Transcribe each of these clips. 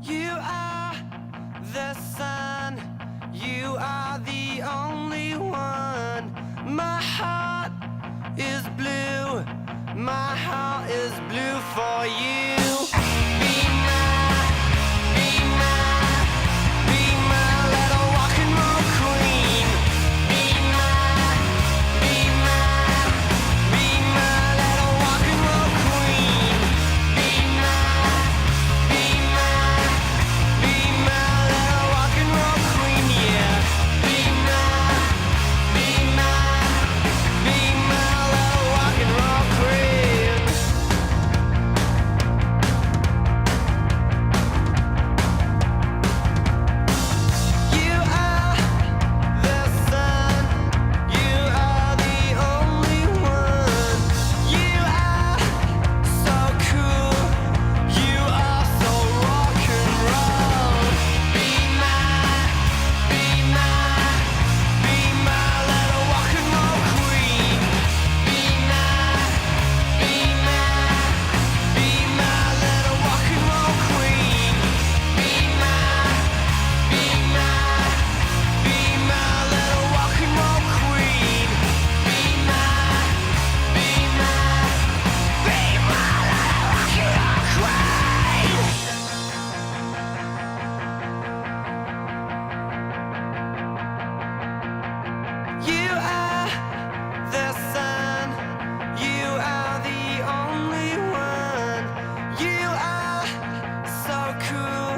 You are the sun, you are the only one. My heart is blue, my heart is blue for you. Be my, be my, be my little rock and roll queen. Be my, be my, be my little rock and roll queen. Be my, be my, be my little rock and roll queen, yeah. Be my, be my, be my little rock and roll queen. You are the sun, you are the only one. You are so cool, you are so rock and roll. Be my, be my, be my little rock and roll queen. Be my, be my, be my little rock and roll queen. Be my, be my, be my little rock and roll queen. Be my, be my, be my little rock and roll queen. You are the sun, you are the only one. You are so cool,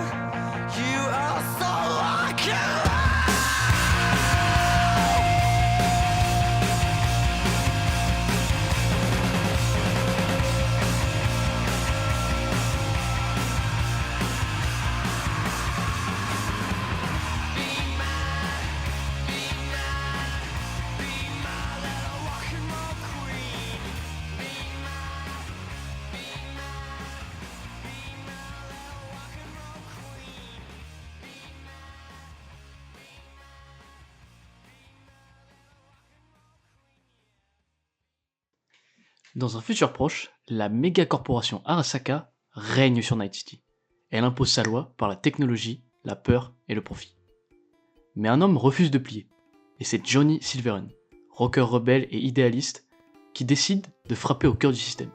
you are so rock and roll. Be my, be my, be my little rock and roll queen. Be my, be my, be my little rock and roll queen. Be my, be my, Dans un futur proche, la méga corporation Arasaka règne sur Night City. Elle impose sa loi par la technologie, la peur et le profit. Mais un homme refuse de plier, et c'est Johnny Silverhand, rocker rebelle et idéaliste, qui décide de frapper au cœur du système.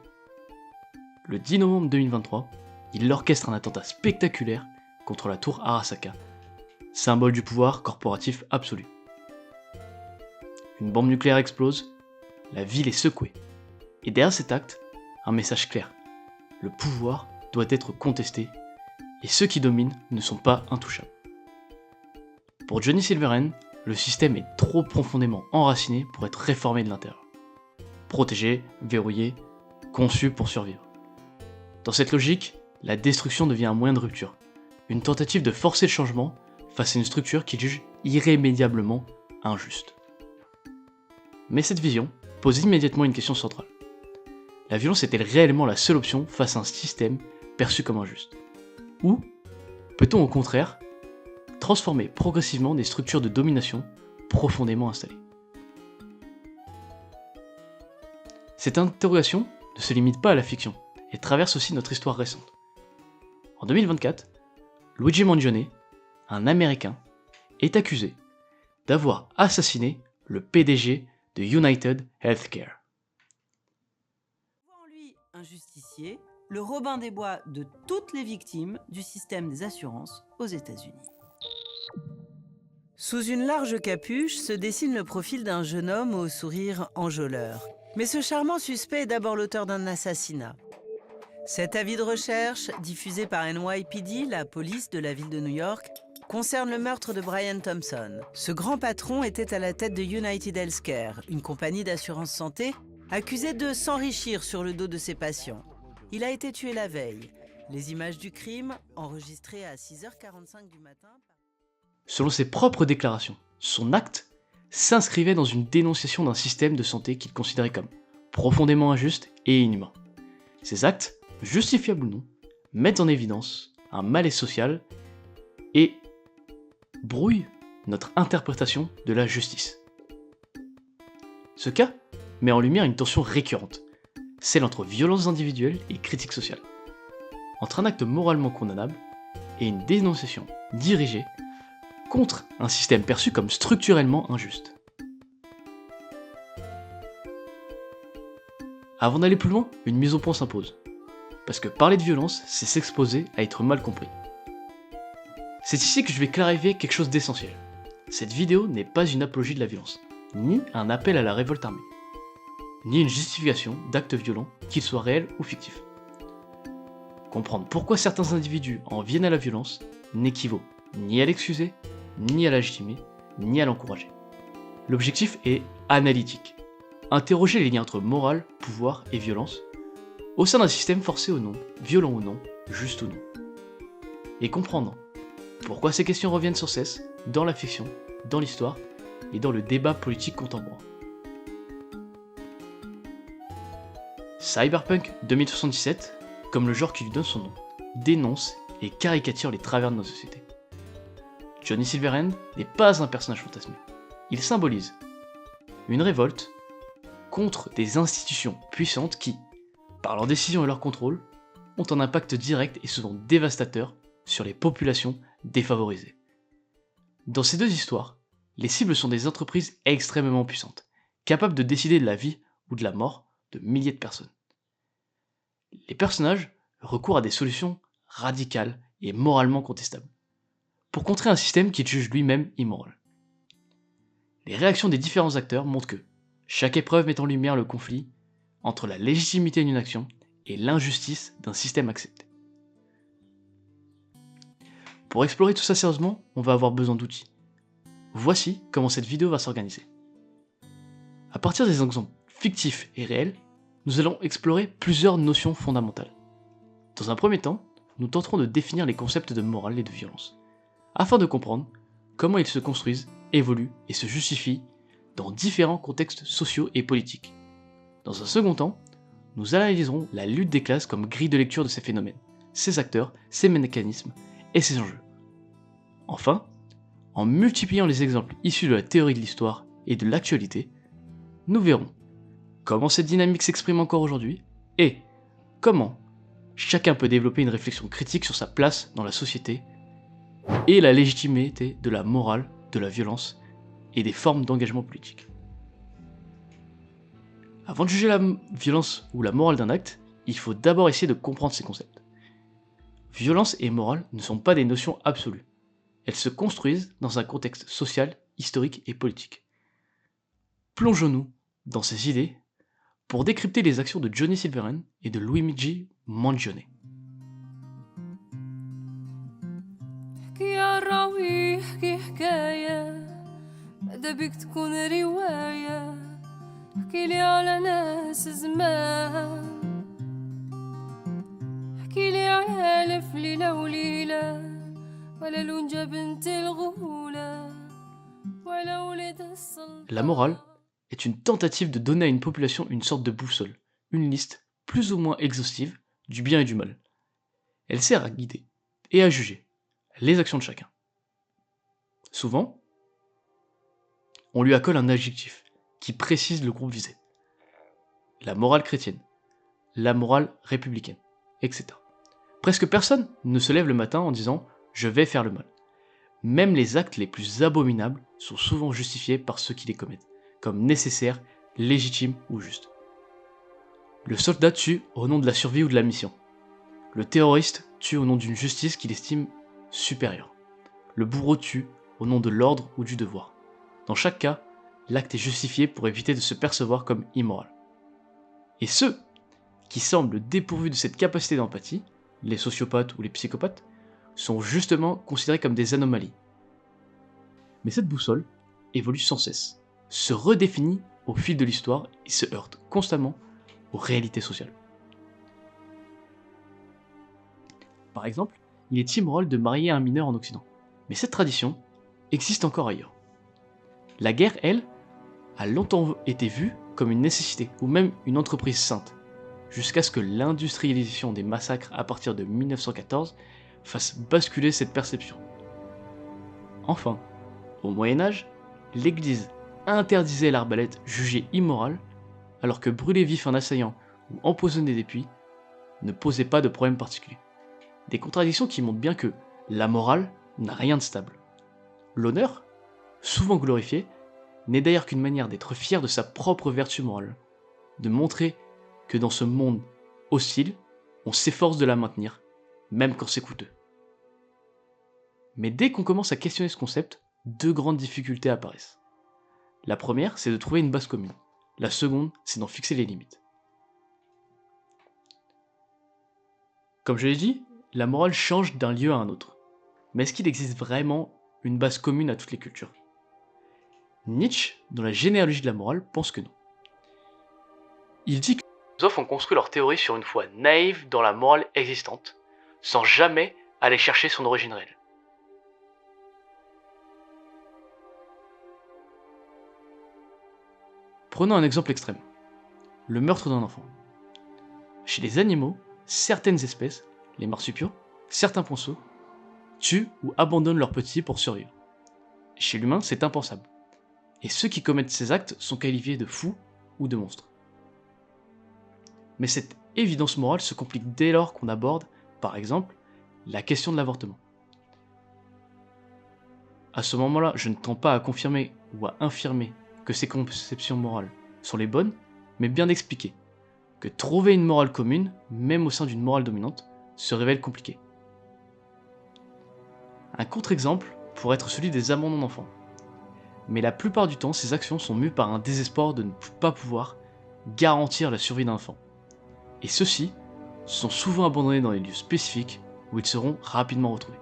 Le 10 novembre 2023, il orchestre un attentat spectaculaire contre la tour Arasaka, symbole du pouvoir corporatif absolu. Une bombe nucléaire explose, la ville est secouée. Et derrière cet acte, un message clair. Le pouvoir doit être contesté, et ceux qui dominent ne sont pas intouchables. Pour Johnny Silverhand, le système est trop profondément enraciné pour être réformé de l'intérieur. Protégé, verrouillé, conçu pour survivre. Dans cette logique, la destruction devient un moyen de rupture, une tentative de forcer le changement face à une structure qu'il juge irrémédiablement injuste. Mais cette vision pose immédiatement une question centrale. La violence est-elle réellement la seule option face à un système perçu comme injuste? Ou peut-on au contraire transformer progressivement des structures de domination profondément installées? Cette interrogation ne se limite pas à la fiction et traverse aussi notre histoire récente. En 2024, Luigi Mangione, un Américain, est accusé d'avoir assassiné le PDG de United Healthcare. En lui un justicier, le Robin des Bois de toutes les victimes du système des assurances aux États-Unis. Sous une large capuche se dessine le profil d'un jeune homme au sourire enjôleur. Mais ce charmant suspect est d'abord l'auteur d'un assassinat. Cet avis de recherche, diffusé par NYPD, la police de la ville de New York, concerne le meurtre de Brian Thompson. Ce grand patron était à la tête de United Healthcare, une compagnie d'assurance santé, accusée de s'enrichir sur le dos de ses patients. Il a été tué la veille. Les images du crime, enregistrées à 6h45 du matin... Selon ses propres déclarations, son acte s'inscrivait dans une dénonciation d'un système de santé qu'il considérait comme profondément injuste et inhumain. Ces actes, justifiables ou non, mettent en évidence un malaise social et brouillent notre interprétation de la justice. Ce cas met en lumière une tension récurrente, celle entre violence individuelle et critique sociale, entre un acte moralement condamnable et une dénonciation dirigée contre un système perçu comme structurellement injuste. Avant d'aller plus loin, une mise au point s'impose. Parce que parler de violence, c'est s'exposer à être mal compris. C'est ici que je vais clarifier quelque chose d'essentiel. Cette vidéo n'est pas une apologie de la violence, ni un appel à la révolte armée, ni une justification d'actes violents, qu'ils soient réels ou fictifs. Comprendre pourquoi certains individus en viennent à la violence n'équivaut ni à l'excuser, ni à la légitimer, ni à l'encourager. L'objectif est analytique. Interroger les liens entre morale, pouvoir et violence au sein d'un système forcé ou non, violent ou non, juste ou non. Et comprendre pourquoi ces questions reviennent sans cesse dans la fiction, dans l'histoire et dans le débat politique contemporain. Cyberpunk 2077, comme le genre qui lui donne son nom, dénonce et caricature les travers de nos sociétés. Johnny Silverhand n'est pas un personnage fantasmé. Il symbolise une révolte contre des institutions puissantes qui, par leurs décisions et leur contrôle, ont un impact direct et souvent dévastateur sur les populations défavorisées. Dans ces deux histoires, les cibles sont des entreprises extrêmement puissantes, capables de décider de la vie ou de la mort de milliers de personnes. Les personnages recourent à des solutions radicales et moralement contestables, pour contrer un système qu'ils jugent lui-même immoral. Les réactions des différents acteurs montrent que chaque épreuve met en lumière le conflit entre la légitimité d'une action et l'injustice d'un système accepté. Pour explorer tout ça sérieusement, on va avoir besoin d'outils. Voici comment cette vidéo va s'organiser. À partir des exemples fictifs et réels, nous allons explorer plusieurs notions fondamentales. Dans un premier temps, nous tenterons de définir les concepts de morale et de violence, afin de comprendre comment ils se construisent, évoluent et se justifient dans différents contextes sociaux et politiques. Dans un second temps, nous analyserons la lutte des classes comme grille de lecture de ces phénomènes, ses acteurs, ses mécanismes et ses enjeux. Enfin, en multipliant les exemples issus de la théorie de l'histoire et de l'actualité, nous verrons comment cette dynamique s'exprime encore aujourd'hui et comment chacun peut développer une réflexion critique sur sa place dans la société et la légitimité de la morale, de la violence et des formes d'engagement politique. Avant de juger la violence ou la morale d'un acte, il faut d'abord essayer de comprendre ces concepts. Violence et morale ne sont pas des notions absolues. Elles se construisent dans un contexte social, historique et politique. Plongeons-nous dans ces idées pour décrypter les actions de Johnny Silverhand et de Luigi Mangione. احكيلي على ناس زمان احكيلي على ألف ليلة وليلة ولا لونجة بنت الغولة ولا ولد السلطان. La morale est une tentative de donner à une population une sorte de boussole, une liste plus ou moins exhaustive du bien et du mal. Elle sert à guider et à juger les actions de chacun. Souvent, on lui accole un adjectif qui précise le groupe visé. La morale chrétienne, la morale républicaine, etc. Presque personne ne se lève le matin en disant « je vais faire le mal ». Même les actes les plus abominables sont souvent justifiés par ceux qui les commettent, comme nécessaires, légitimes ou justes. Le soldat tue au nom de la survie ou de la mission. Le terroriste tue au nom d'une justice qu'il estime supérieure. Le bourreau tue au nom de l'ordre ou du devoir. Dans chaque cas, l'acte est justifié pour éviter de se percevoir comme immoral. Et ceux qui semblent dépourvus de cette capacité d'empathie, les sociopathes ou les psychopathes, sont justement considérés comme des anomalies. Mais cette boussole évolue sans cesse, se redéfinit au fil de l'histoire et se heurte constamment aux réalités sociales. Par exemple, il est immoral de marier un mineur en Occident, mais cette tradition existe encore ailleurs. La guerre, elle, a longtemps été vue comme une nécessité ou même une entreprise sainte, jusqu'à ce que l'industrialisation des massacres à partir de 1914 fasse basculer cette perception. Enfin, au Moyen-Âge, l'Église interdisait l'arbalète jugée immorale, alors que brûler vif un assaillant ou empoisonner des puits ne posait pas de problème particulier. Des contradictions qui montrent bien que la morale n'a rien de stable. L'honneur, souvent glorifié, n'est d'ailleurs qu'une manière d'être fier de sa propre vertu morale, de montrer que dans ce monde hostile, on s'efforce de la maintenir, même quand c'est coûteux. Mais dès qu'on commence à questionner ce concept, deux grandes difficultés apparaissent. La première, c'est de trouver une base commune. La seconde, c'est d'en fixer les limites. Comme je l'ai dit, la morale change d'un lieu à un autre. Mais est-ce qu'il existe vraiment une base commune à toutes les cultures ? Nietzsche, dans la généalogie de la morale, pense que non. Il dit que les philosophes ont construit leur théorie sur une foi naïve dans la morale existante, sans jamais aller chercher son origine réelle. Prenons un exemple extrême, le meurtre d'un enfant. Chez les animaux, certaines espèces, les marsupiaux, certains ponceaux, tuent ou abandonnent leurs petits pour survivre. Chez l'humain, c'est impensable. Et ceux qui commettent ces actes sont qualifiés de fous ou de monstres. Mais cette évidence morale se complique dès lors qu'on aborde, par exemple, la question de l'avortement. À ce moment-là, je ne tends pas à confirmer ou à infirmer que ces conceptions morales sont les bonnes, mais bien d'expliquer que trouver une morale commune, même au sein d'une morale dominante, se révèle compliqué. Un contre-exemple pourrait être celui des abandons d'enfants. Mais la plupart du temps, ces actions sont mues par un désespoir de ne pas pouvoir garantir la survie d'un enfant. Et ceux-ci sont souvent abandonnés dans des lieux spécifiques où ils seront rapidement retrouvés.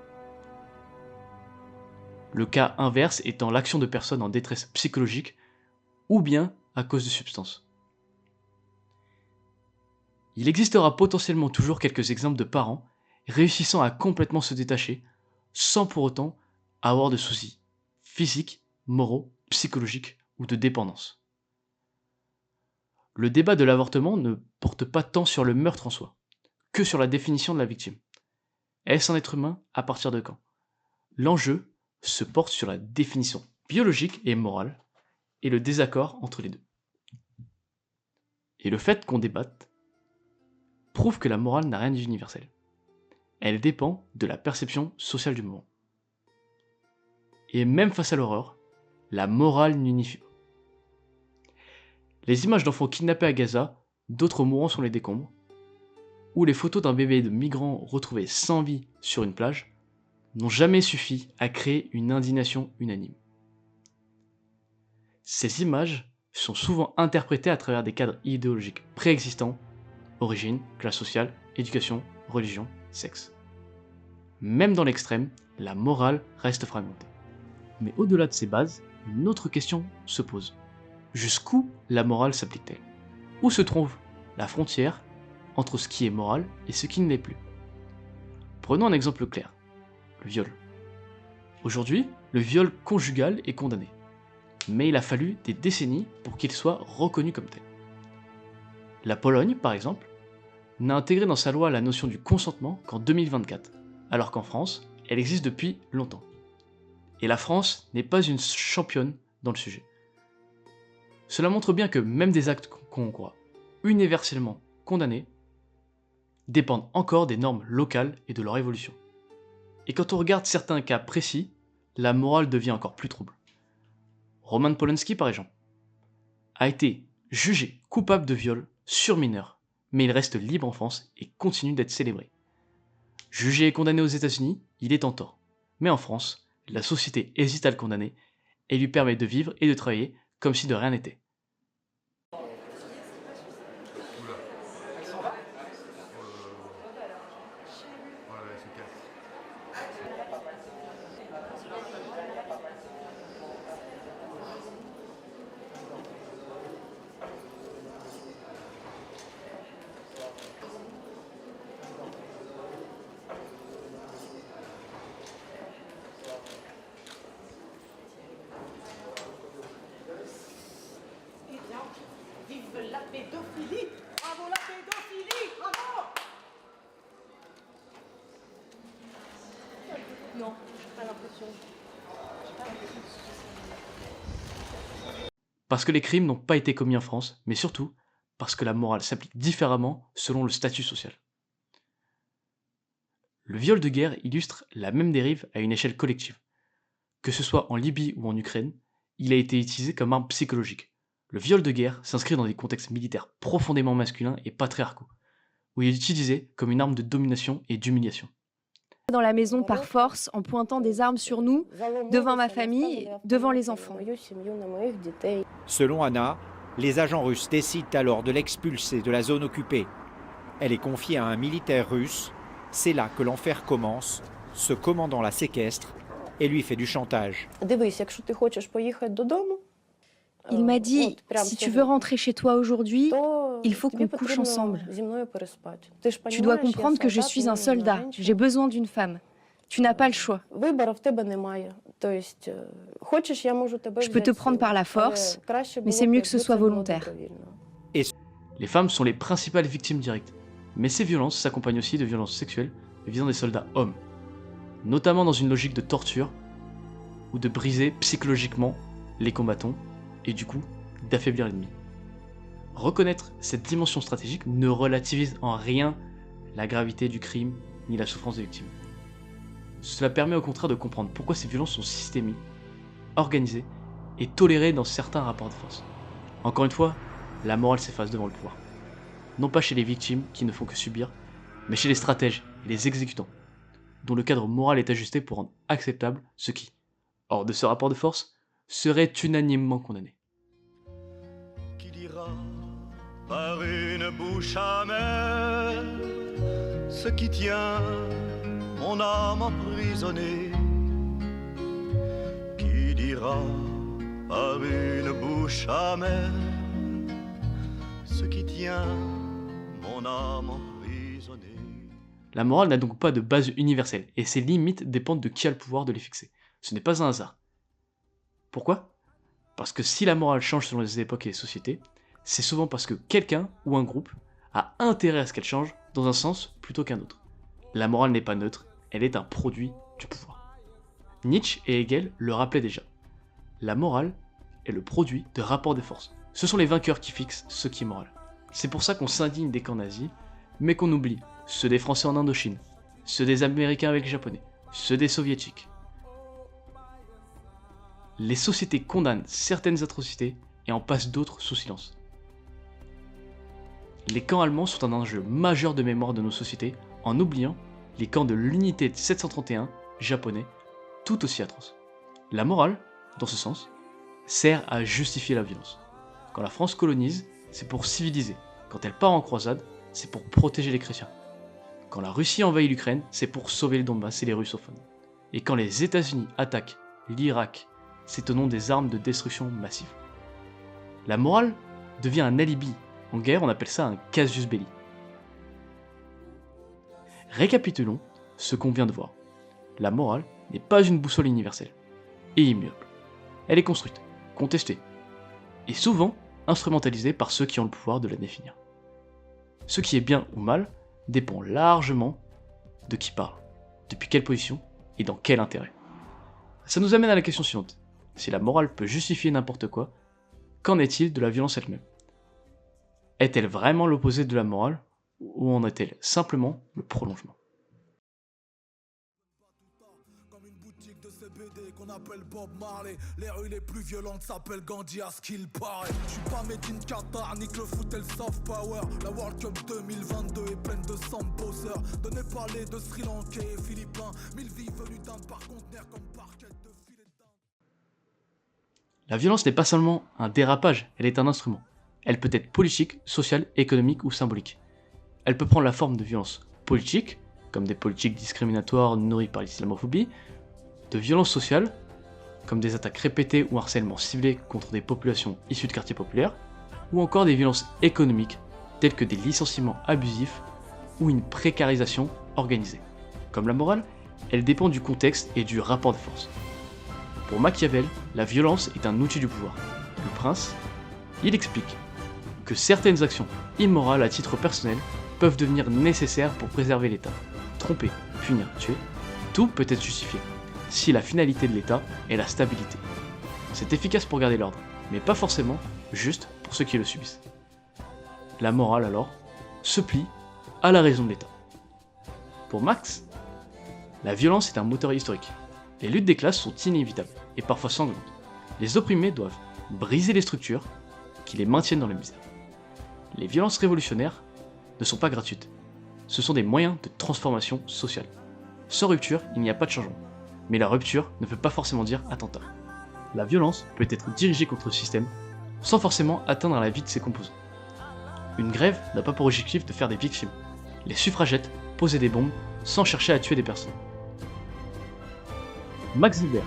Le cas inverse étant l'action de personnes en détresse psychologique ou bien à cause de substances. Il existera potentiellement toujours quelques exemples de parents réussissant à complètement se détacher sans pour autant avoir de soucis physiques, moraux, psychologiques ou de dépendance. Le débat de l'avortement ne porte pas tant sur le meurtre en soi, que sur la définition de la victime. Est-ce un être humain à partir de quand ? L'enjeu se porte sur la définition biologique et morale et le désaccord entre les deux. Et le fait qu'on débatte prouve que la morale n'a rien d'universel. Elle dépend de la perception sociale du moment. Et même face à l'horreur, la morale n'unifie pas. Les images d'enfants kidnappés à Gaza, d'autres mourant sur les décombres, ou les photos d'un bébé de migrants retrouvé sans vie sur une plage, n'ont jamais suffi à créer une indignation unanime. Ces images sont souvent interprétées à travers des cadres idéologiques préexistants, origine, classe sociale, éducation, religion, sexe. Même dans l'extrême, la morale reste fragmentée. Mais au-delà de ces bases, une autre question se pose. Jusqu'où la morale s'applique-t-elle ? Où se trouve la frontière entre ce qui est moral et ce qui ne l'est plus ? Prenons un exemple clair, le viol. Aujourd'hui, le viol conjugal est condamné, mais il a fallu des décennies pour qu'il soit reconnu comme tel. La Pologne, par exemple, n'a intégré dans sa loi la notion du consentement qu'en 2024, alors qu'en France, elle existe depuis longtemps. Et la France n'est pas une championne dans le sujet. Cela montre bien que même des actes qu'on croit universellement condamnés dépendent encore des normes locales et de leur évolution. Et quand on regarde certains cas précis, la morale devient encore plus trouble. Roman Polanski, par exemple, a été jugé coupable de viol sur mineur, mais il reste libre en France et continue d'être célébré. Jugé et condamné aux États-Unis, il est en tort. Mais en France, la société hésite à le condamner et lui permet de vivre et de travailler comme si de rien n'était. Vive la pédophilie! Bravo la pédophilie! Bravo! Non, j'ai pas l'impression. Parce que les crimes n'ont pas été commis en France, mais surtout parce que la morale s'applique différemment selon le statut social. Le viol de guerre illustre la même dérive à une échelle collective. Que ce soit en Libye ou en Ukraine, il a été utilisé comme arme psychologique. Le viol de guerre s'inscrit dans des contextes militaires profondément masculins et patriarcaux, où il est utilisé comme une arme de domination et d'humiliation. Dans la maison par force, en pointant des armes sur nous, devant ma famille, devant les enfants. Selon Anna, les agents russes décident alors de l'expulser de la zone occupée. Elle est confiée à un militaire russe. C'est là que l'enfer commence. Ce commandant la séquestre et lui fait du chantage. Il m'a dit, si tu veux rentrer chez toi aujourd'hui, il faut qu'on couche ensemble. Tu dois comprendre que je suis un soldat, j'ai besoin d'une femme. Tu n'as pas le choix. Je peux te prendre par la force, mais c'est mieux que ce soit volontaire. Les femmes sont les principales victimes directes, mais ces violences s'accompagnent aussi de violences sexuelles visant des soldats hommes, notamment dans une logique de torture ou de briser psychologiquement les combattants et du coup d'affaiblir l'ennemi. Reconnaître cette dimension stratégique ne relativise en rien la gravité du crime ni la souffrance des victimes. Cela permet au contraire de comprendre pourquoi ces violences sont systémiques, organisées et tolérées dans certains rapports de force. Encore une fois, la morale s'efface devant le pouvoir. Non pas chez les victimes qui ne font que subir, mais chez les stratèges et les exécutants, dont le cadre moral est ajusté pour rendre acceptable ce qui, hors de ce rapport de force, serait unanimement condamné. Qui dira par une bouche amère ce qui tient mon âme emprisonnée? Qui dira par une bouche amère ce qui tient mon âme emprisonnée? La morale n'a donc pas de base universelle, et ses limites dépendent de qui a le pouvoir de les fixer. Ce n'est pas un hasard. Pourquoi ? Parce que si la morale change selon les époques et les sociétés, c'est souvent parce que quelqu'un ou un groupe a intérêt à ce qu'elle change dans un sens plutôt qu'un autre. La morale n'est pas neutre, elle est un produit du pouvoir. Nietzsche et Hegel le rappelaient déjà. La morale est le produit de rapports de force. Ce sont les vainqueurs qui fixent ce qui est moral. C'est pour ça qu'on s'indigne des camps nazis, mais qu'on oublie ceux des Français en Indochine, ceux des Américains avec les Japonais, ceux des Soviétiques. Les sociétés condamnent certaines atrocités et en passent d'autres sous silence. Les camps allemands sont un enjeu majeur de mémoire de nos sociétés, en oubliant les camps de l'unité de 731 japonais, tout aussi atroces. La morale, dans ce sens, sert à justifier la violence. Quand la France colonise, c'est pour civiliser. Quand elle part en croisade, c'est pour protéger les chrétiens. Quand la Russie envahit l'Ukraine, c'est pour sauver le Donbass et les russophones. Et quand les États-Unis attaquent l'Irak, c'est au nom des armes de destruction massive. La morale devient un alibi. En guerre, on appelle ça un casus belli. Récapitulons ce qu'on vient de voir. La morale n'est pas une boussole universelle et immuable. Elle est construite, contestée, et souvent instrumentalisée par ceux qui ont le pouvoir de la définir. Ce qui est bien ou mal dépend largement de qui parle, depuis quelle position et dans quel intérêt. Ça nous amène à la question suivante. Si la morale peut justifier n'importe quoi, qu'en est-il de la violence elle-même? Est-elle vraiment l'opposé de la morale ou en est-elle simplement le prolongement? Comme une boutique de CBD qu'on appelle Bob Marley. Les rues les plus violentes s'appellent Gandhi à ce qu'il paraît. Je suis pas made in Qatar, nique le foot et le soft power. La World Cup 2022 est pleine de sambosseurs. Donnez par les de Sri Lankais et Philippins. 1000 vies venues d'Inde par conteneur comme parquet de filet de dinde. La violence n'est pas seulement un dérapage, elle est un instrument. Elle peut être politique, sociale, économique ou symbolique. Elle peut prendre la forme de violences politiques, comme des politiques discriminatoires nourries par l'islamophobie, de violences sociales, comme des attaques répétées ou harcèlement ciblé contre des populations issues de quartiers populaires, ou encore des violences économiques, telles que des licenciements abusifs ou une précarisation organisée. Comme la morale, elle dépend du contexte et du rapport de force. Pour Machiavel, la violence est un outil du pouvoir. Le prince, il explique que certaines actions immorales à titre personnel peuvent devenir nécessaires pour préserver l'État. Tromper, punir, tuer, tout peut être justifié, si la finalité de l'État est la stabilité. C'est efficace pour garder l'ordre, mais pas forcément juste pour ceux qui le subissent. La morale alors se plie à la raison de l'État. Pour Marx, la violence est un moteur historique. Les luttes des classes sont inévitables et parfois sanglantes. Les opprimés doivent briser les structures qui les maintiennent dans la misère. Les violences révolutionnaires ne sont pas gratuites. Ce sont des moyens de transformation sociale. Sans rupture, il n'y a pas de changement. Mais la rupture ne veut pas forcément dire attentat. La violence peut être dirigée contre le système sans forcément atteindre la vie de ses composants. Une grève n'a pas pour objectif de faire des victimes. Les suffragettes posaient des bombes sans chercher à tuer des personnes. Max Weber,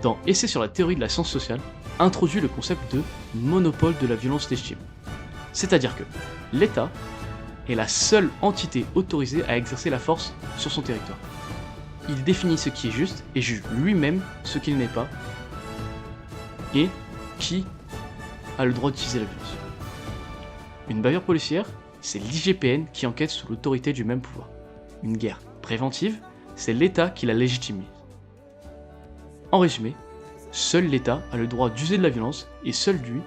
dans Essai sur la théorie de la science sociale, introduit le concept de monopole de la violence légitime. C'est-à-dire que l'État est la seule entité autorisée à exercer la force sur son territoire. Il définit ce qui est juste et juge lui-même ce qu'il n'est pas, et qui a le droit d'utiliser la violence. Une bavure policière, c'est l'IGPN qui enquête sous l'autorité du même pouvoir. Une guerre préventive, c'est l'État qui la légitimise. En résumé, seul l'État a le droit d'user de la violence et seul lui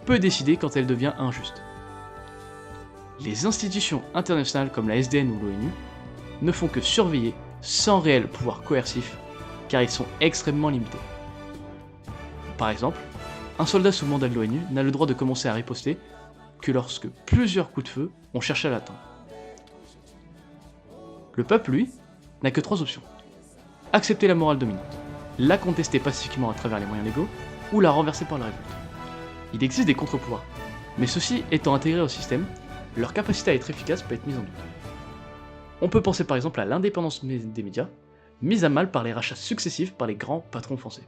peut décider quand elle devient injuste. Les institutions internationales comme la SDN ou l'ONU ne font que surveiller sans réel pouvoir coercif car ils sont extrêmement limités. Par exemple, un soldat sous mandat de l'ONU n'a le droit de commencer à riposter que lorsque plusieurs coups de feu ont cherché à l'atteindre. Le peuple, lui, n'a que 3 options. Accepter la morale dominante, la contester pacifiquement à travers les moyens légaux, ou la renverser par la révolte. Il existe des contre-pouvoirs, mais ceux-ci étant intégrés au système, leur capacité à être efficace peut être mise en doute. On peut penser par exemple à l'indépendance des médias, mise à mal par les rachats successifs par les grands patrons français.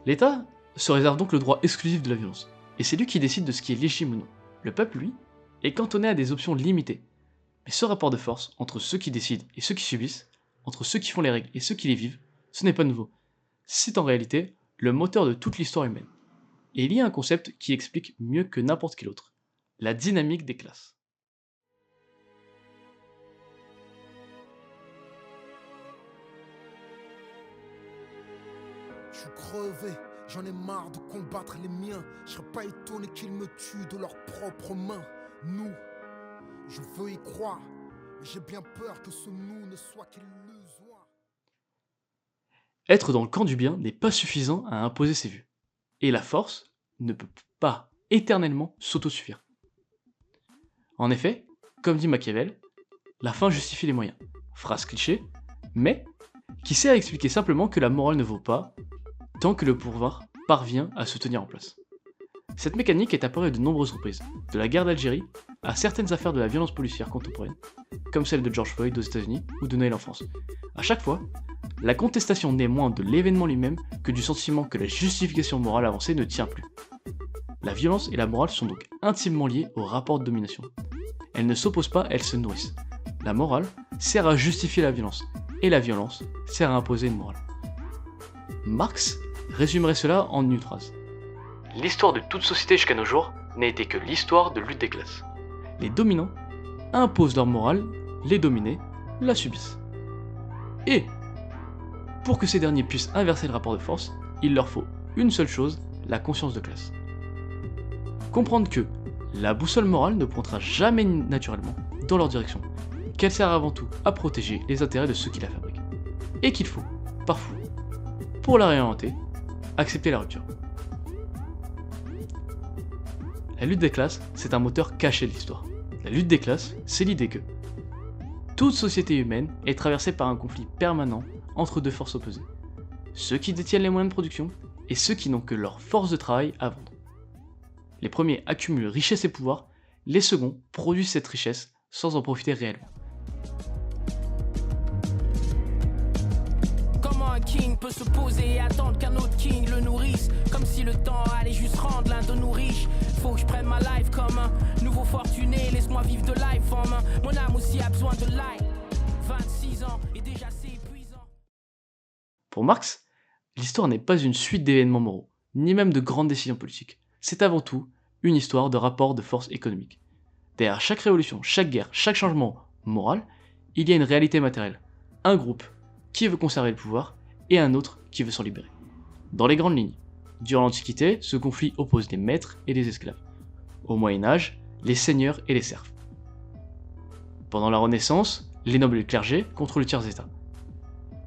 L'État se réserve donc le droit exclusif de la violence, et c'est lui qui décide de ce qui est légitime ou non. Le peuple, lui, est cantonné à des options limitées. Mais ce rapport de force entre ceux qui décident et ceux qui subissent, entre ceux qui font les règles et ceux qui les vivent, ce n'est pas nouveau. C'est en réalité le moteur de toute l'histoire humaine. Et il y a un concept qui explique mieux que n'importe quel autre, la dynamique des classes. Je suis crevé, j'en ai marre de combattre les miens. Je serais pas étonné qu'ils me tuent de leurs propres mains. Nous, je veux y croire, mais j'ai bien peur que ce nous ne soit qu'illusoire. Être dans le camp du bien n'est pas suffisant à imposer ses vues. Et la force ne peut pas éternellement s'autosuffire. En effet, comme dit Machiavel, la fin justifie les moyens. Phrase cliché, mais qui sert à expliquer simplement que la morale ne vaut pas tant que le pouvoir parvient à se tenir en place. Cette mécanique est apparue à de nombreuses reprises, de la guerre d'Algérie à certaines affaires de la violence policière contemporaine, comme celle de George Floyd aux États-Unis ou de Noël en France. À chaque fois, la contestation naît moins de l'événement lui-même que du sentiment que la justification morale avancée ne tient plus. La violence et la morale sont donc intimement liées au rapport de domination. Elles ne s'opposent pas, elles se nourrissent. La morale sert à justifier la violence, et la violence sert à imposer une morale. Marx résumerait cela en une phrase. L'histoire de toute société jusqu'à nos jours n'a été que l'histoire de lutte des classes. Les dominants imposent leur morale, les dominés la subissent. Et, pour que ces derniers puissent inverser le rapport de force, il leur faut une seule chose, la conscience de classe. Comprendre que la boussole morale ne pointera jamais naturellement dans leur direction, qu'elle sert avant tout à protéger les intérêts de ceux qui la fabriquent, et qu'il faut, parfois, pour la réorienter, accepter la rupture. La lutte des classes, c'est un moteur caché de l'histoire. La lutte des classes, c'est l'idée que toute société humaine est traversée par un conflit permanent entre deux forces opposées. Ceux qui détiennent les moyens de production et ceux qui n'ont que leur force de travail à vendre. Les premiers accumulent richesse et pouvoir, les seconds produisent cette richesse sans en profiter réellement. Comment un king peut se poser et attendre qu'un autre king le nourrisse, comme si le temps allait juste rendre l'un de nous riches. Faut que je prenne ma life comme un nouveau fortuné, laisse-moi vivre de life en main. Mon âme aussi a besoin de life. 26 ans et déjà c'est épuisant. Pour Marx, l'histoire n'est pas une suite d'événements moraux, ni même de grandes décisions politiques. C'est avant tout une histoire de rapports de force économique. Derrière chaque révolution, chaque guerre, chaque changement moral, il y a une réalité matérielle. Un groupe qui veut conserver le pouvoir et un autre qui veut s'en libérer. Dans les grandes lignes, durant l'Antiquité, ce conflit oppose les maîtres et les esclaves. Au Moyen-Âge, les seigneurs et les serfs. Pendant la Renaissance, les nobles et le clergé contre le tiers-état.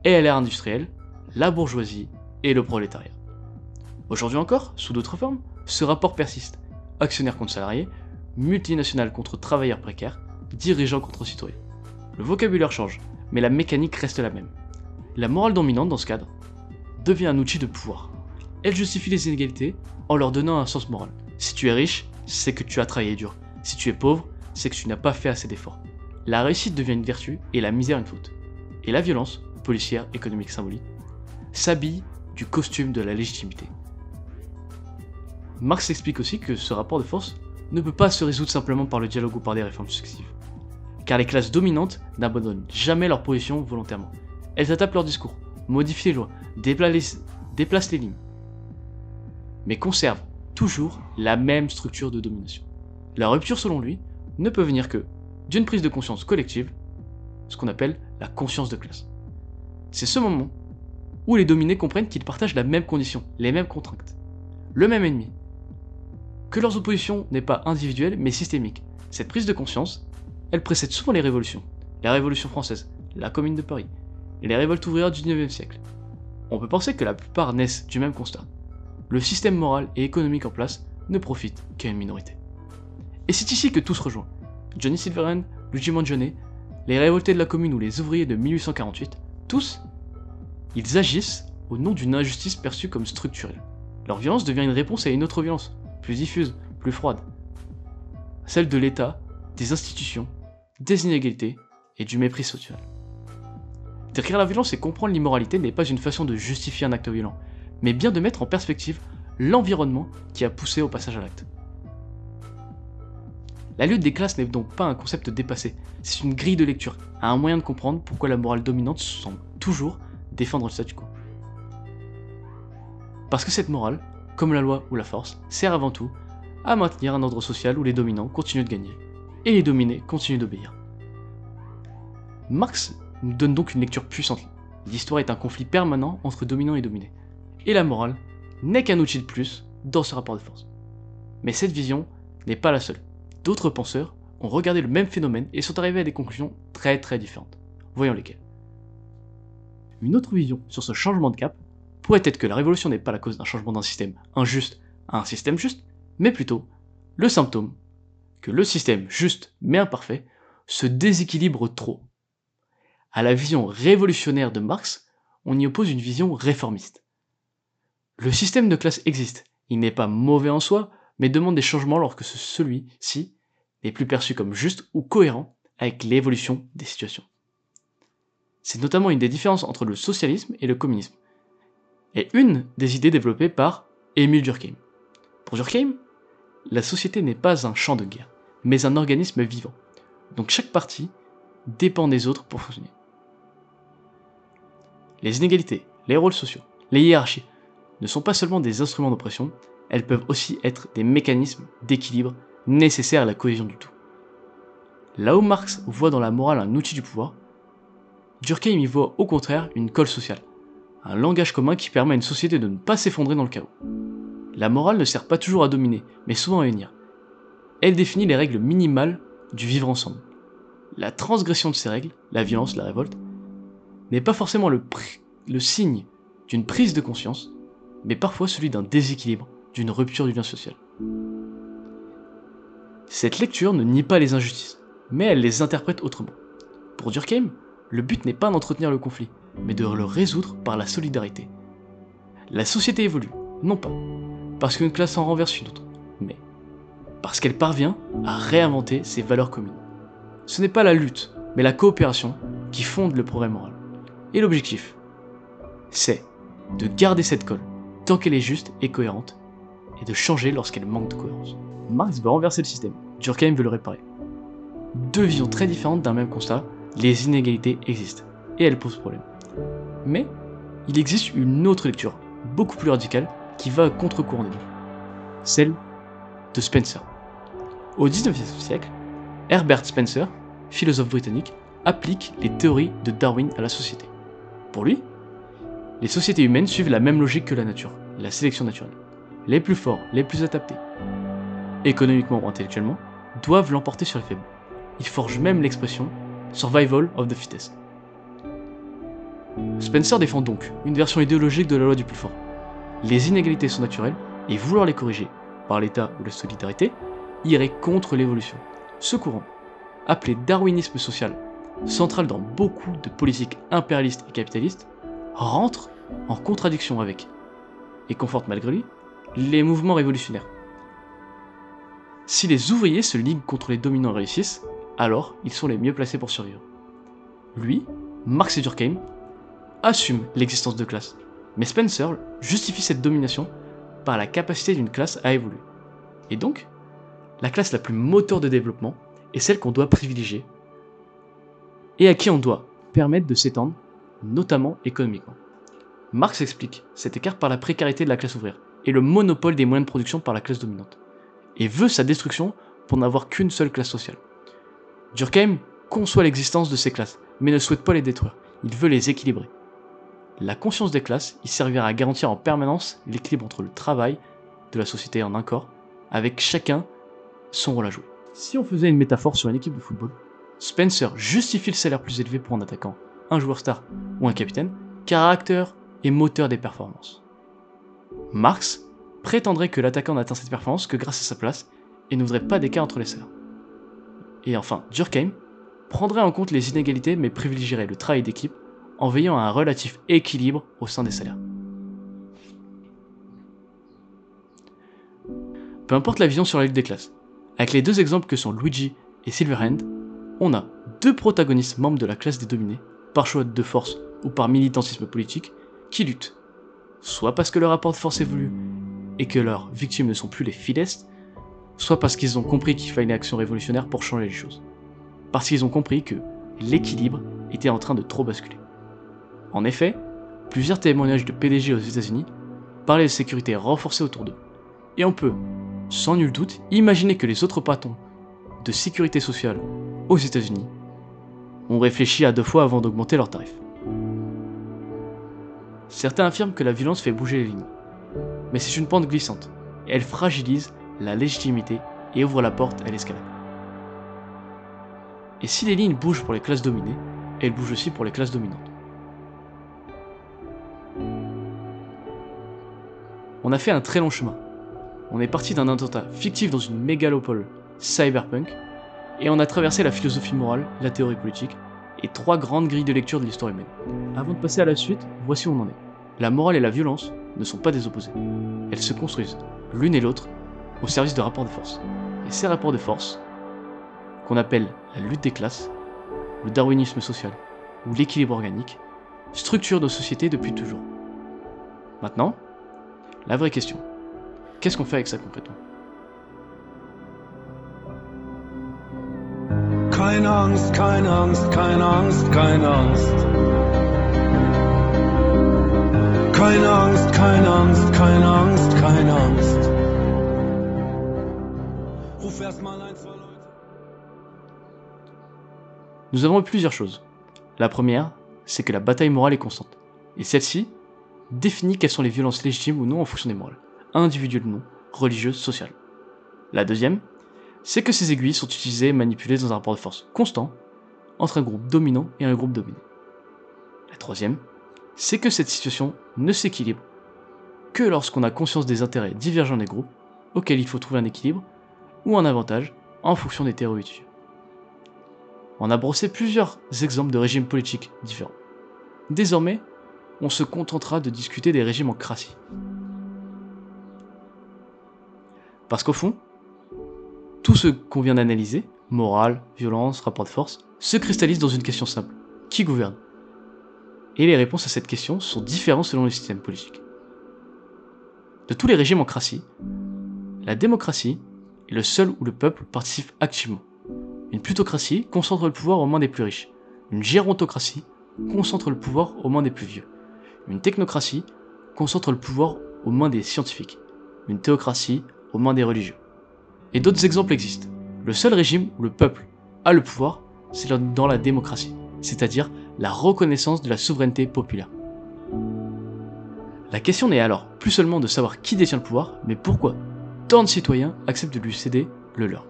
Et à l'ère industrielle, la bourgeoisie et le prolétariat. Aujourd'hui encore, sous d'autres formes, ce rapport persiste. Actionnaires contre salariés, multinationales contre travailleurs précaires, dirigeants contre citoyens. Le vocabulaire change, mais la mécanique reste la même. La morale dominante dans ce cadre devient un outil de pouvoir. Elle justifie les inégalités en leur donnant un sens moral. Si tu es riche, c'est que tu as travaillé dur. Si tu es pauvre, c'est que tu n'as pas fait assez d'efforts. La réussite devient une vertu et la misère une faute. Et la violence, policière, économique, symbolique, s'habille du costume de la légitimité. Marx explique aussi que ce rapport de force ne peut pas se résoudre simplement par le dialogue ou par des réformes successives. Car les classes dominantes n'abandonnent jamais leur position volontairement. Elles adaptent leur discours, modifient les lois, déplacent les lignes, mais conservent toujours la même structure de domination. La rupture, selon lui, ne peut venir que d'une prise de conscience collective, ce qu'on appelle la conscience de classe. C'est ce moment où les dominés comprennent qu'ils partagent la même condition, les mêmes contraintes, le même ennemi, que leurs oppositions n'est pas individuelle mais systémique. Cette prise de conscience, elle précède souvent les révolutions. La Révolution française, la Commune de Paris, et les révoltes ouvrières du 19e siècle. On peut penser que la plupart naissent du même constat. Le système moral et économique en place ne profite qu'à une minorité. Et c'est ici que tout se rejoint. Johnny Silverhand, Luigi Mangione, les révoltés de la Commune ou les ouvriers de 1848, tous, ils agissent au nom d'une injustice perçue comme structurelle. Leur violence devient une réponse à une autre violence, plus diffuse, plus froide. Celle de l'État, des institutions, des inégalités et du mépris social. Décrire la violence et comprendre l'immoralité n'est pas une façon de justifier un acte violent, mais bien de mettre en perspective l'environnement qui a poussé au passage à l'acte. La lutte des classes n'est donc pas un concept dépassé, c'est une grille de lecture, un moyen de comprendre pourquoi la morale dominante semble toujours défendre le statu quo. Parce que cette morale, comme la loi ou la force, sert avant tout à maintenir un ordre social où les dominants continuent de gagner, et les dominés continuent d'obéir. Marx nous donne donc une lecture puissante. L'histoire est un conflit permanent entre dominants et dominés, et la morale n'est qu'un outil de plus dans ce rapport de force. Mais cette vision n'est pas la seule. D'autres penseurs ont regardé le même phénomène et sont arrivés à des conclusions très différentes. Voyons lesquelles. Une autre vision sur ce changement de cap pourrait être que la révolution n'est pas la cause d'un changement d'un système injuste à un système juste, mais plutôt le symptôme que le système juste mais imparfait se déséquilibre trop. À la vision révolutionnaire de Marx, on y oppose une vision réformiste. Le système de classe existe, il n'est pas mauvais en soi, mais demande des changements lorsque celui-ci n'est plus perçu comme juste ou cohérent avec l'évolution des situations. C'est notamment une des différences entre le socialisme et le communisme, et une des idées développées par Émile Durkheim. Pour Durkheim, la société n'est pas un champ de guerre, mais un organisme vivant, donc chaque partie dépend des autres pour fonctionner. Les inégalités, les rôles sociaux, les hiérarchies ne sont pas seulement des instruments d'oppression, elles peuvent aussi être des mécanismes d'équilibre nécessaires à la cohésion du tout. Là où Marx voit dans la morale un outil du pouvoir, Durkheim y voit au contraire une colle sociale, un langage commun qui permet à une société de ne pas s'effondrer dans le chaos. La morale ne sert pas toujours à dominer, mais souvent à unir. Elle définit les règles minimales du vivre ensemble. La transgression de ces règles, la violence, la révolte, n'est pas forcément le signe d'une prise de conscience, mais parfois celui d'un déséquilibre, d'une rupture du lien social. Cette lecture ne nie pas les injustices, mais elle les interprète autrement. Pour Durkheim, le but n'est pas d'entretenir le conflit, mais de le résoudre par la solidarité. La société évolue, non pas parce qu'une classe en renverse une autre, mais parce qu'elle parvient à réinventer ses valeurs communes. Ce n'est pas la lutte, mais la coopération qui fonde le progrès moral. Et l'objectif, c'est de garder cette colle tant qu'elle est juste et cohérente, et de changer lorsqu'elle manque de cohérence. Marx veut renverser le système, Durkheim veut le réparer. Deux visions très différentes d'un même constat, les inégalités existent, et elles posent problème. Mais il existe une autre lecture, beaucoup plus radicale, qui va à contre-courant des deux. Celle de Spencer. Au XIXe siècle, Herbert Spencer, philosophe britannique, applique les théories de Darwin à la société. Pour lui, les sociétés humaines suivent la même logique que la nature, la sélection naturelle. Les plus forts, les plus adaptés, économiquement ou intellectuellement, doivent l'emporter sur les faibles. Il forge même l'expression « survival of the fittest ». Spencer défend donc une version idéologique de la loi du plus fort. Les inégalités sont naturelles, et vouloir les corriger, par l'État ou la solidarité, irait contre l'évolution. Ce courant, appelé darwinisme social, central dans beaucoup de politiques impérialistes et capitalistes, rentre en contradiction avec, et conforte malgré lui, les mouvements révolutionnaires. Si les ouvriers se liguent contre les dominants et réussissent, alors ils sont les mieux placés pour survivre. Lui, Marx et Durkheim, assument l'existence de classe, mais Spencer justifie cette domination par la capacité d'une classe à évoluer. Et donc, la classe la plus moteur de développement est celle qu'on doit privilégier, et à qui on doit permettre de s'étendre, notamment économiquement. Marx explique cet écart par la précarité de la classe ouvrière, et le monopole des moyens de production par la classe dominante, et veut sa destruction pour n'avoir qu'une seule classe sociale. Durkheim conçoit l'existence de ces classes, mais ne souhaite pas les détruire, il veut les équilibrer. La conscience des classes y servira à garantir en permanence l'équilibre entre le travail de la société en un corps, avec chacun son rôle à jouer. Si on faisait une métaphore sur une équipe de football, Spencer justifie le salaire plus élevé pour un attaquant, un joueur star ou un capitaine, car acteur et moteur des performances. Marx prétendrait que l'attaquant n'atteint cette performance que grâce à sa place et ne voudrait pas d'écart entre les salaires. Et enfin, Durkheim prendrait en compte les inégalités mais privilégierait le travail d'équipe en veillant à un relatif équilibre au sein des salaires. Peu importe la vision sur la lutte des classes, avec les deux exemples que sont Luigi et Silverhand, on a deux protagonistes membres de la classe des dominés, par choix de force ou par militantisme politique, qui luttent, soit parce que leur rapport de force évolue et que leurs victimes ne sont plus les fidestes, soit parce qu'ils ont compris qu'il fallait une action révolutionnaire pour changer les choses. Parce qu'ils ont compris que l'équilibre était en train de trop basculer. En effet, plusieurs témoignages de PDG aux États-Unis parlaient de sécurité renforcée autour d'eux. Et on peut, sans nul doute, imaginer que les autres patrons de sécurité sociale aux États-Unis ont réfléchi à 2 fois avant d'augmenter leurs tarifs. Certains affirment que la violence fait bouger les lignes, mais c'est une pente glissante, et elle fragilise la légitimité et ouvre la porte à l'escalade. Et si les lignes bougent pour les classes dominées, elles bougent aussi pour les classes dominantes. On a fait un très long chemin. On est parti d'un attentat fictif dans une mégalopole cyberpunk, et on a traversé la philosophie morale, la théorie politique, et 3 grandes grilles de lecture de l'histoire humaine. Avant de passer à la suite, voici où on en est. La morale et la violence ne sont pas des opposés. Elles se construisent, l'une et l'autre, au service de rapports de force. Et ces rapports de force, qu'on appelle la lutte des classes, le darwinisme social ou l'équilibre organique, structurent nos sociétés depuis toujours. Maintenant, la vraie question, qu'est-ce qu'on fait avec ça concrètement ? Keine Angst, keine Angst, keine Angst, keine Angst. Keine Angst, keine Angst, keine Angst, keine Angst. fährst mal 1, 2 Leute. Nous avons eu plusieurs choses. La première, c'est que la bataille morale est constante. Et celle-ci définit quelles sont les violences légitimes ou non en fonction des morales, individuelles ou non, religieuses, sociales. La deuxième, c'est que ces aiguilles sont utilisées et manipulées dans un rapport de force constant entre un groupe dominant et un groupe dominé. La troisième, c'est que cette situation ne s'équilibre que lorsqu'on a conscience des intérêts divergents des groupes auxquels il faut trouver un équilibre ou un avantage en fonction des terreaux étudiés. On a brossé plusieurs exemples de régimes politiques différents. Désormais, on se contentera de discuter des régimes en cratie. Parce qu'au fond, tout ce qu'on vient d'analyser, morale, violence, rapport de force, se cristallise dans une question simple. Qui gouverne ? Et les réponses à cette question sont différentes selon les systèmes politiques. De tous les régimes en cratie, la démocratie est le seul où le peuple participe activement. Une plutocratie concentre le pouvoir aux mains des plus riches. Une gérontocratie concentre le pouvoir aux mains des plus vieux. Une technocratie concentre le pouvoir aux mains des scientifiques. Une théocratie aux mains des religieux. Et d'autres exemples existent. Le seul régime où le peuple a le pouvoir, c'est dans la démocratie, c'est-à-dire la reconnaissance de la souveraineté populaire. La question n'est alors plus seulement de savoir qui détient le pouvoir, mais pourquoi tant de citoyens acceptent de lui céder le leur.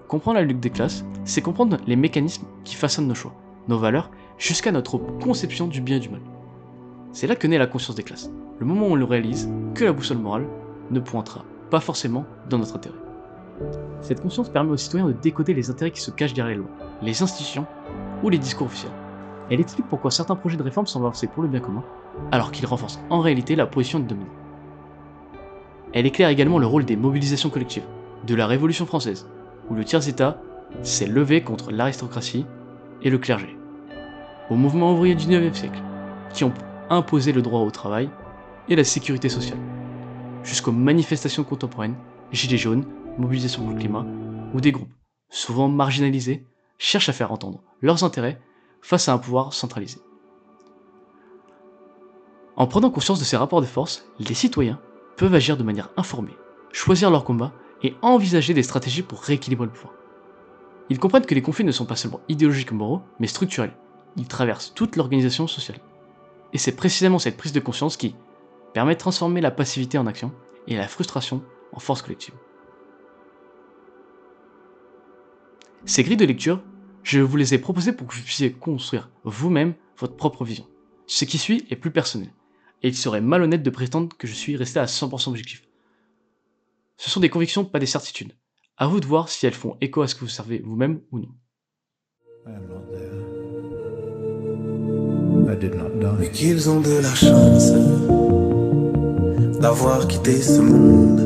Comprendre la lutte des classes, c'est comprendre les mécanismes qui façonnent nos choix, nos valeurs, jusqu'à notre conception du bien et du mal. C'est là que naît la conscience des classes, le moment où on le réalise que la boussole morale ne pointera pas forcément dans notre intérêt. Cette conscience permet aux citoyens de décoder les intérêts qui se cachent derrière les lois, les institutions ou les discours officiels. Elle explique pourquoi certains projets de réforme sont avancés pour le bien commun, alors qu'ils renforcent en réalité la position de dominant. Elle éclaire également le rôle des mobilisations collectives, de la Révolution française, où le tiers-état s'est levé contre l'aristocratie et le clergé, aux mouvements ouvriers du XIXe siècle, qui ont imposé le droit au travail et la sécurité sociale, jusqu'aux manifestations contemporaines, gilets jaunes, mobilisation pour le climat, où des groupes, souvent marginalisés, cherchent à faire entendre leurs intérêts face à un pouvoir centralisé. En prenant conscience de ces rapports de force, les citoyens peuvent agir de manière informée, choisir leur combat et envisager des stratégies pour rééquilibrer le pouvoir. Ils comprennent que les conflits ne sont pas seulement idéologiques ou moraux, mais structurels. Ils traversent toute l'organisation sociale. Et c'est précisément cette prise de conscience qui permet de transformer la passivité en action et la frustration en force collective. Ces grilles de lecture, je vous les ai proposées pour que vous puissiez construire vous-même votre propre vision. Ce qui suit est plus personnel, et il serait malhonnête de prétendre que je suis resté à 100% objectif. Ce sont des convictions, pas des certitudes. À vous de voir si elles font écho à ce que vous servez vous-même ou non. Mais qu'ils ont de la chance d'avoir quitté ce monde.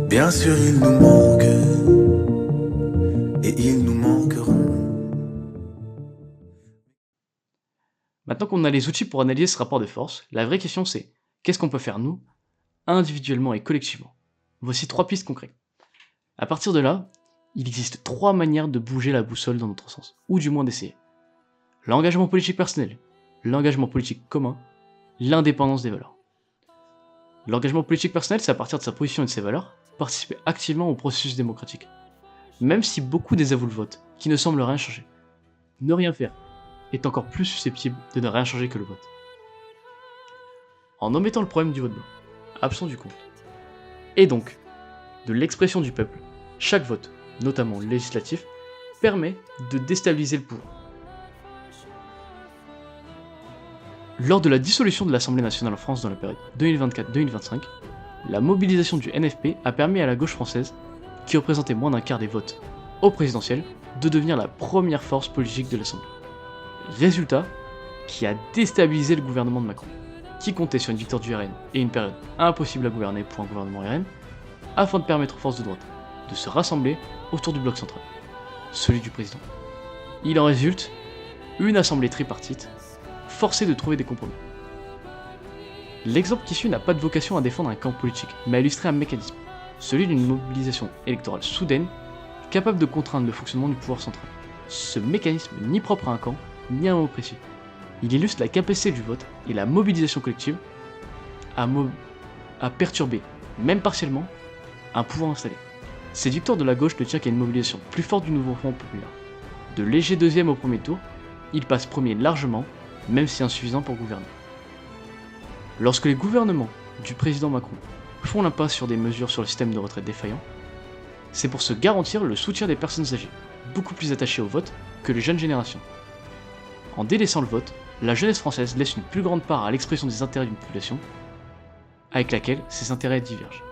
Bien sûr, ils nous manquent et ils nous manqueront. Maintenant qu'on a les outils pour analyser ce rapport de force, la vraie question c'est qu'est-ce qu'on peut faire nous, individuellement et collectivement? Voici 3 pistes concrètes. À partir de là, il existe 3 manières de bouger la boussole dans notre sens, ou du moins d'essayer. L'engagement politique personnel, l'engagement politique commun, l'indépendance des valeurs. L'engagement politique personnel, c'est à partir de sa position et de ses valeurs, participer activement au processus démocratique. Même si beaucoup désavouent le vote, qui ne semble rien changer. Ne rien faire est encore plus susceptible de ne rien changer que le vote. En omettant le problème du vote blanc, absent du compte, et donc de l'expression du peuple, chaque vote, notamment législatif, permet de déstabiliser le pouvoir. Lors de la dissolution de l'Assemblée nationale en France dans la période 2024-2025, la mobilisation du NFP a permis à la gauche française, qui représentait moins d'un quart des votes au présidentiel, de devenir la première force politique de l'Assemblée. Résultat qui a déstabilisé le gouvernement de Macron, qui comptait sur une victoire du RN et une période impossible à gouverner pour un gouvernement RN, afin de permettre aux forces de droite de se rassembler autour du bloc central, celui du président. Il en résulte une assemblée tripartite, forcée de trouver des compromis. L'exemple qui suit n'a pas de vocation à défendre un camp politique, mais à illustrer un mécanisme, celui d'une mobilisation électorale soudaine, capable de contraindre le fonctionnement du pouvoir central. Ce mécanisme n'est ni propre à un camp, ni à un mot précis. Il illustre la capacité du vote et la mobilisation collective à perturber, même partiellement, un pouvoir installé. Cette victoire de la gauche ne tient qu'à une mobilisation plus forte du nouveau Front populaire. De léger deuxième au premier tour, il passe premier largement, même si insuffisant pour gouverner. Lorsque les gouvernements du président Macron font l'impasse sur des mesures sur le système de retraite défaillant, c'est pour se garantir le soutien des personnes âgées, beaucoup plus attachées au vote que les jeunes générations. En délaissant le vote, la jeunesse française laisse une plus grande part à l'expression des intérêts d'une population avec laquelle ses intérêts divergent.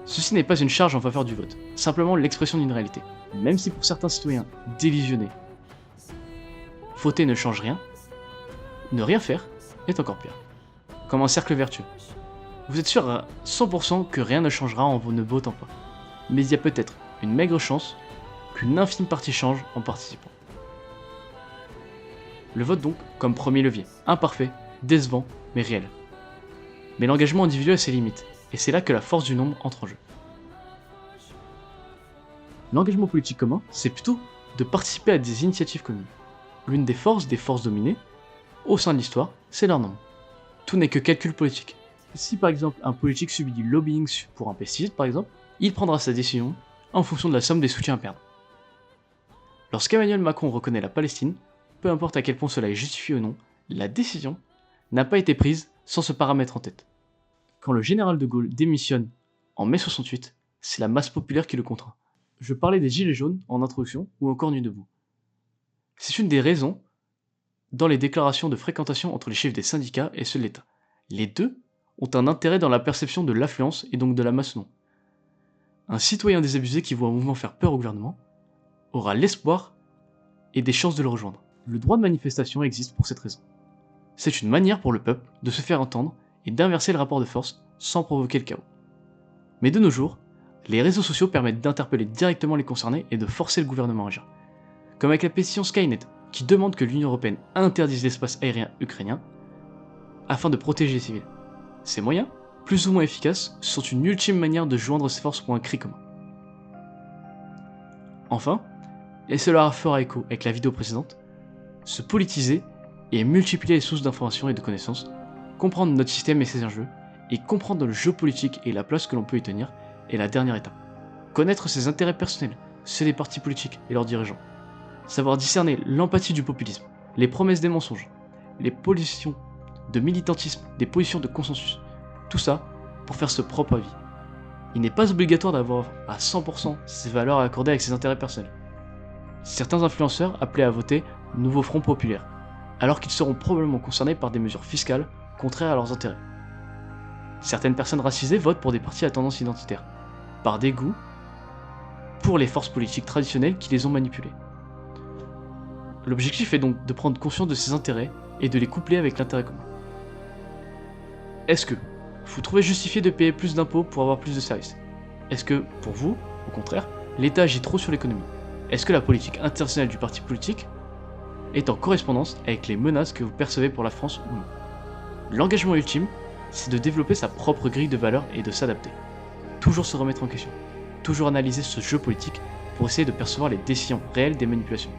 Ceci n'est pas une charge en faveur du vote, simplement l'expression d'une réalité. Même si pour certains citoyens délusionnés, voter ne change rien, ne rien faire est encore pire. Comme un cercle vertueux. Vous êtes sûr à 100% que rien ne changera en ne votant pas. Mais il y a peut-être une maigre chance qu'une infime partie change en participant. Le vote donc comme premier levier, imparfait, décevant, mais réel. Mais l'engagement individuel a ses limites, et c'est là que la force du nombre entre en jeu. L'engagement politique commun, c'est plutôt de participer à des initiatives communes. L'une des forces dominées, au sein de l'histoire, c'est leur nombre. Tout n'est que calcul politique. Si par exemple un politique subit du lobbying pour un pesticide par exemple, il prendra sa décision en fonction de la somme des soutiens à perdre. Lorsqu'Emmanuel Macron reconnaît la Palestine, peu importe à quel point cela est justifié ou non, la décision n'a pas été prise sans ce paramètre en tête. Quand le général de Gaulle démissionne en mai 68, c'est la masse populaire qui le contraint. Je parlais des gilets jaunes en introduction ou encore Nuit debout. C'est une des raisons dans les déclarations de fréquentation entre les chefs des syndicats et ceux de l'État. Les deux ont un intérêt dans la perception de l'affluence et donc de la masse ou non. Un citoyen désabusé qui voit un mouvement faire peur au gouvernement aura l'espoir et des chances de le rejoindre. Le droit de manifestation existe pour cette raison. C'est une manière pour le peuple de se faire entendre et d'inverser le rapport de force sans provoquer le chaos. Mais de nos jours, les réseaux sociaux permettent d'interpeller directement les concernés et de forcer le gouvernement à agir. Comme avec la pétition Skynet, qui demande que l'Union Européenne interdise l'espace aérien ukrainien afin de protéger les civils. Ces moyens, plus ou moins efficaces, sont une ultime manière de joindre ses forces pour un cri commun. Enfin, et cela fera écho avec la vidéo précédente, se politiser et multiplier les sources d'informations et de connaissances, comprendre notre système et ses enjeux, et comprendre le jeu politique et la place que l'on peut y tenir est la dernière étape. Connaître ses intérêts personnels, ceux des partis politiques et leurs dirigeants. Savoir discerner l'empathie du populisme, les promesses des mensonges, les positions de militantisme, des positions de consensus. Tout ça pour faire ce propre avis. Il n'est pas obligatoire d'avoir à 100% ses valeurs accordées avec ses intérêts personnels. Certains influenceurs appelaient à voter Nouveau Front populaire, alors qu'ils seront probablement concernés par des mesures fiscales contraires à leurs intérêts. Certaines personnes racisées votent pour des partis à tendance identitaire, par dégoût pour les forces politiques traditionnelles qui les ont manipulées. L'objectif est donc de prendre conscience de ses intérêts et de les coupler avec l'intérêt commun. Est-ce que vous trouvez justifié de payer plus d'impôts pour avoir plus de services? Est-ce que, pour vous, au contraire, l'État agit trop sur l'économie? Est-ce que la politique internationale du parti politique est en correspondance avec les menaces que vous percevez pour la France ou non? L'engagement ultime, c'est de développer sa propre grille de valeurs et de s'adapter. Toujours se remettre en question. Toujours analyser ce jeu politique pour essayer de percevoir les décisions réelles des manipulations.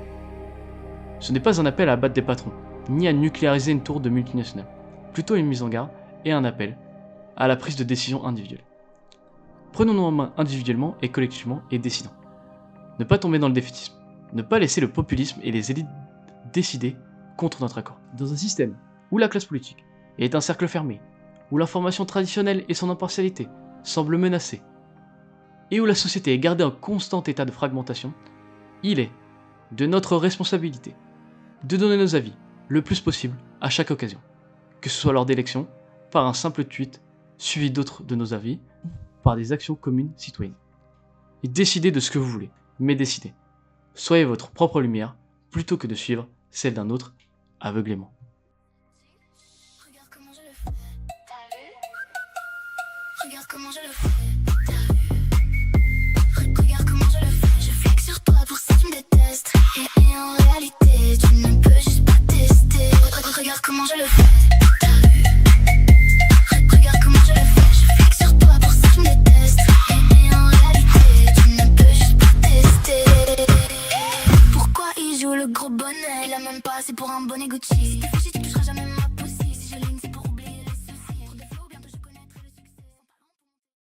Ce n'est pas un appel à abattre des patrons, ni à nucléariser une tour de multinationales. Plutôt une mise en garde et un appel à la prise de décision individuelle. Prenons-nous en main individuellement et collectivement et décidons. Ne pas tomber dans le défaitisme. Ne pas laisser le populisme et les élites décider contre notre accord. Dans un système où la classe politique est un cercle fermé, où l'information traditionnelle et son impartialité semblent menacées, et où la société est gardée en constant état de fragmentation, il est de notre responsabilité de donner nos avis le plus possible à chaque occasion, que ce soit lors d'élections, par un simple tweet suivi d'autres de nos avis, par des actions communes citoyennes. Et décidez de ce que vous voulez, mais décidez. Soyez votre propre lumière, plutôt que de suivre celle d'un autre aveuglément. Regarde comment je le fais, t'as vu? Regarde comment je le fais, t'as vu? Regarde comment je le fais, je flex sur toi pour ça tu me détestes. Et en réalité, tu ne peux juste pas tester. Regarde comment je le fais, t'as vu? Regarde comment je le fais, je flex sur toi pour ça tu me détestes. Et en réalité, tu ne peux juste pas tester. Pourquoi il joue le gros bonnet? Il a même pas assez pour un bonnet Gucci.